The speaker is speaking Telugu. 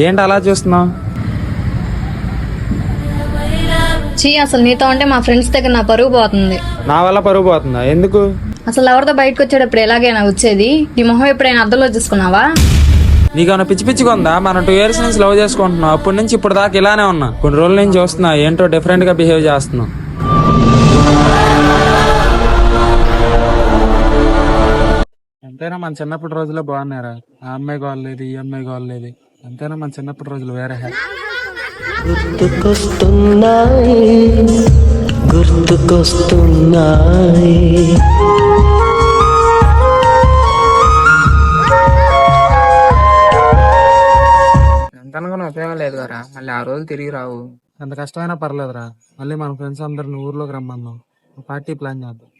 ఏంటి అలా చూస్తున్నావు? చీ, అసలు నీతో ఉంటే మా ఫ్రెండ్స్ దగ్గర నా పరుగు పోతుంది. నా వల్ల పరుగు పోతుందా? ఎందుకు? అసలు ఎవరితో బయటకు వచ్చేటప్పుడు ఎలాగైనా వచ్చేది? నీ మొహం ఎప్పుడైనా అద్దంలో చూసుకున్నావా? నీకేమైనా పిచ్చి పిచ్చిగా ఉందా? మనం 2 years నుంచి లవ్ చేసుకుంటున్నాం. అప్పటి నుంచి ఇప్పుడు దాకా ఇలానే ఉన్నా. కొన్ని రోజుల నుంచి చూస్తున్నా ఏంటో డిఫరెంట్ గా బిహేవ్ చేస్తున్నావు. ఎంతైనా మన చిన్నప్పటి రోజుల్లో బాగున్నారా? ఆ అమ్మాయి గోల్లేదు, ఈ అమ్మాయి గోల్లేదు. ఎంతైనా మన చిన్నప్పటి రోజులు వేరే హ్యాపీ. గుర్తుకొస్తున్నాయి గుర్తుకొస్తున్నాయి. ఎంత అనుకున్న ఉపయోగం లేదు కదా, మళ్ళీ ఆ రోజు తిరిగి రావు. ఎంత కష్టమైనా పర్లేదురా. మళ్ళీ మన ఫ్రెండ్స్ అందరిని ఊర్లోకి రమ్మన్నాం. పార్టీ ప్లాన్ చేద్దాం.